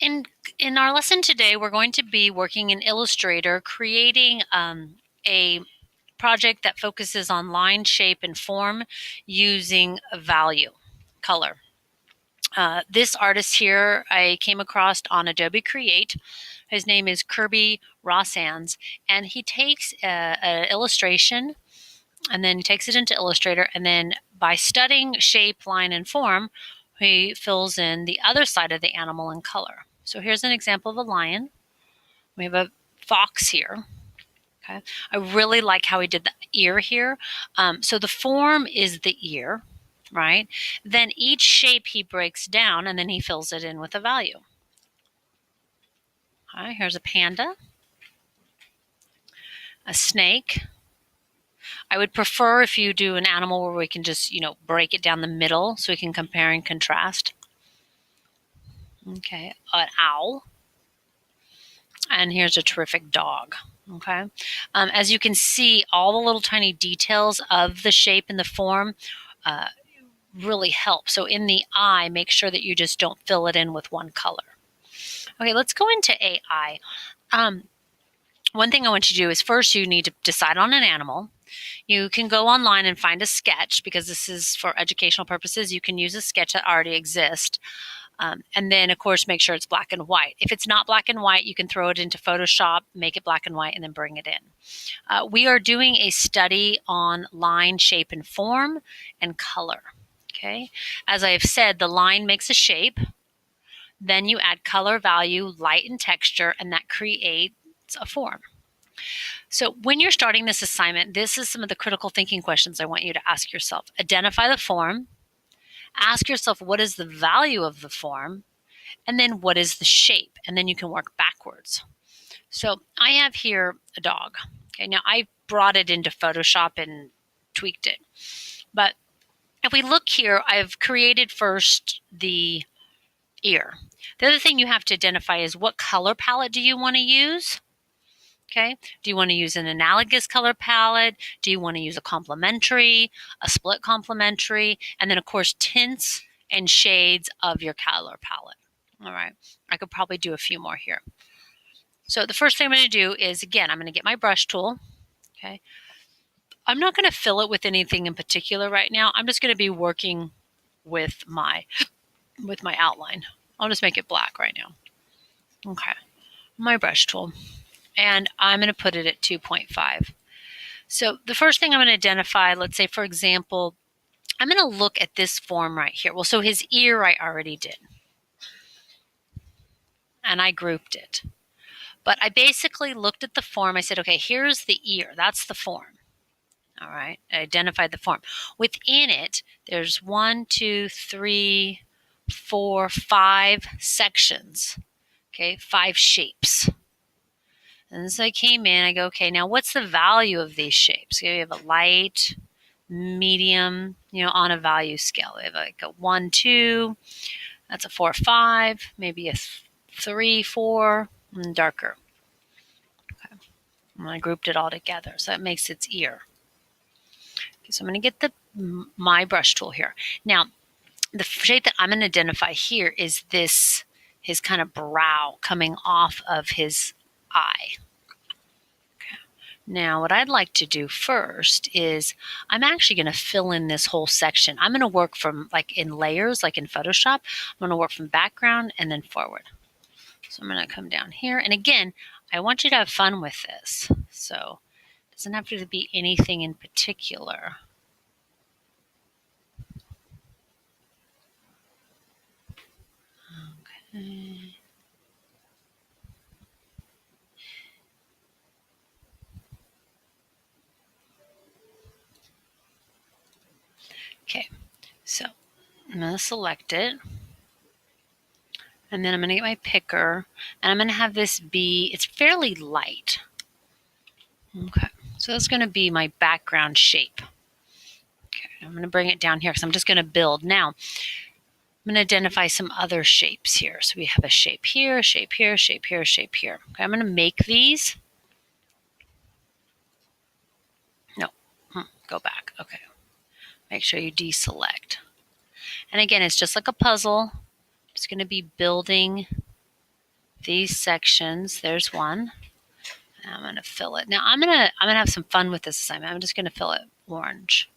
In our lesson today, we're going to be working in Illustrator, creating a project that focuses on line, shape, and form using a value, color. This artist here I came across on Adobe Create. His name is Kirby Rossans, and he takes an illustration and then takes it into Illustrator, and then by studying shape, line, and form, he fills in the other side of the animal in color. So here's an example of a lion. We have a fox here. Okay, I really like how he did the ear here. So the form is the ear, right? Then each shape he breaks down, and then he fills it in with a value. Okay, here's a panda, a snake. I would prefer if you do an animal where we can just, break it down the middle so we can compare and contrast. Okay, an owl. And here's a terrific dog. Okay. As you can see, all the little tiny details of the shape and the form really help. So in the eye, make sure that you just don't fill it in with one color. Okay, let's go into AI. One thing I want you to do is first you need to decide on an animal. You can go online and find a sketch because this is for educational purposes. You can use a sketch that already exists. And then, of course, make sure it's black and white. If it's not black and white, you can throw it into Photoshop, make it black and white, and then bring it in. We are doing a study on line, shape, and form and color. Okay. As I have said, the line makes a shape. Then you add color, value, light, and texture, and that creates a form. So when you're starting this assignment, this is some of the critical thinking questions I want you to ask yourself. Identify the form. Ask yourself, what is the value of the form? And then what is the shape? And then you can work backwards. So I have here a dog. Okay, now I brought it into Photoshop and tweaked it. But if we look here, I've created first the ear. The other thing you have to identify is what color palette do you want to use? Okay. Do you want to use an analogous color palette? Do you want to use a complementary, a split complementary, and then of course tints and shades of your color palette? All right. I could probably do a few more here. So the first thing I'm going to do is, again, I'm going to get my brush tool. Okay. I'm not going to fill it with anything in particular right now. I'm just going to be working with my outline. I'll just make it black right now. Okay. My brush tool. And I'm going to put it at 2.5. So the first thing I'm going to identify, let's say, for example, I'm going to look at this form right here. Well, so his ear I already did. And I grouped it. But I basically looked at the form. I said, okay, here's the ear. That's the form. All right. I identified the form. Within it, there's 1, 2, 3, 4, 5 sections. Okay, 5 shapes. And so I came in, I go, okay, now what's the value of these shapes? Okay, we have a light, medium, on a value scale. We have like a 1, 2, that's a 4, 5, maybe a 3, 4, and darker. Okay. And I grouped it all together, so that makes its ear. Okay, so I'm going to get my brush tool here. Now, the shape that I'm going to identify here is his kind of brow coming off of his eye. Okay. Now, what I'd like to do first is I'm actually going to fill in this whole section. I'm going to work from in layers, like in Photoshop. I'm going to work from background and then forward. So I'm going to come down here. And again, I want you to have fun with this. So it doesn't have to be anything in particular. Okay. Okay, so I'm going to select it. And then I'm going to get my picker. And I'm going to have this be, it's fairly light. Okay, so that's going to be my background shape. Okay, I'm going to bring it down here because I'm just going to build. Now, I'm going to identify some other shapes here. So we have a shape here, shape here, shape here, shape here. Okay, I'm going to make these. No, go back. Okay, make sure you deselect. And again, it's just like a puzzle. I'm just going to be building these sections. There's one. I'm going to fill it. Now I'm going to have some fun with this assignment. I'm just going to fill it orange.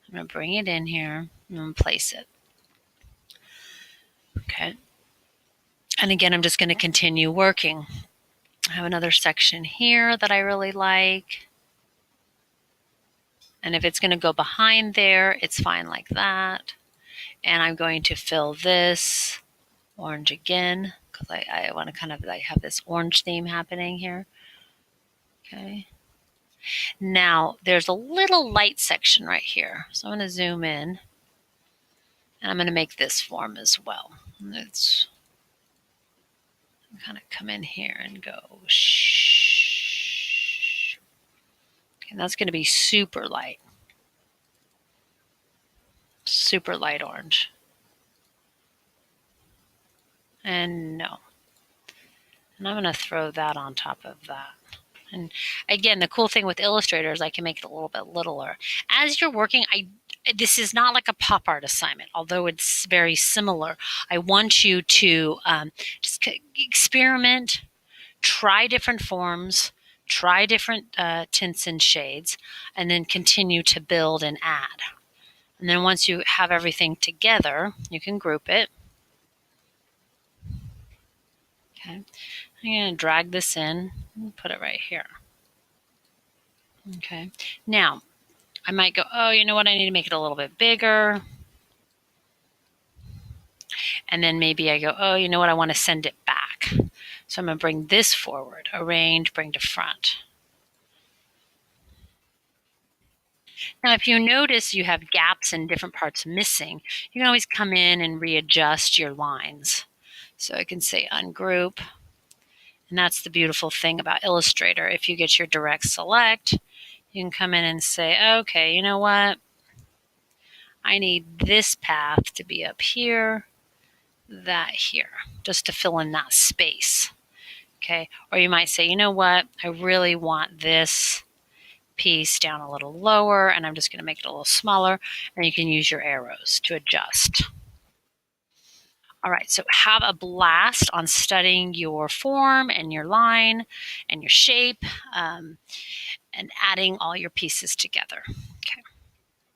I'm going to bring it in here and place it. Okay. And again, I'm just going to continue working. I have another section here that I really like. And if it's going to go behind there, it's fine like that. And I'm going to fill this orange again because I want to kind of like have this orange theme happening here. Okay. Now there's a little light section right here. So I'm going to zoom in and I'm going to make this form as well. It's kind of come in here and go shh. And that's going to be super light orange. And no. And I'm going to throw that on top of that. And again, the cool thing with Illustrator is I can make it a little bit littler. As you're working, this is not like a pop art assignment, although it's very similar. I want you to just experiment, try different forms, try different tints and shades, and then continue to build and add. And then once you have everything together, you can group it. Okay. I'm going to drag this in and put it right here. Okay. Now, I might go, oh, you know what? I need to make it a little bit bigger. And then maybe I go, oh, you know what? I want to send it back. So I'm going to bring this forward, arrange, bring to front. Now, if you notice you have gaps and different parts missing, you can always come in and readjust your lines. So I can say ungroup. And that's the beautiful thing about Illustrator. If you get your direct select, you can come in and say, okay, you know what? I need this path to be up here, that here, just to fill in that space. Okay. Or you might say, you know what? I really want this piece down a little lower, and I'm just going to make it a little smaller. And you can use your arrows to adjust. All right, so have a blast on studying your form and your line and your shape and adding all your pieces together.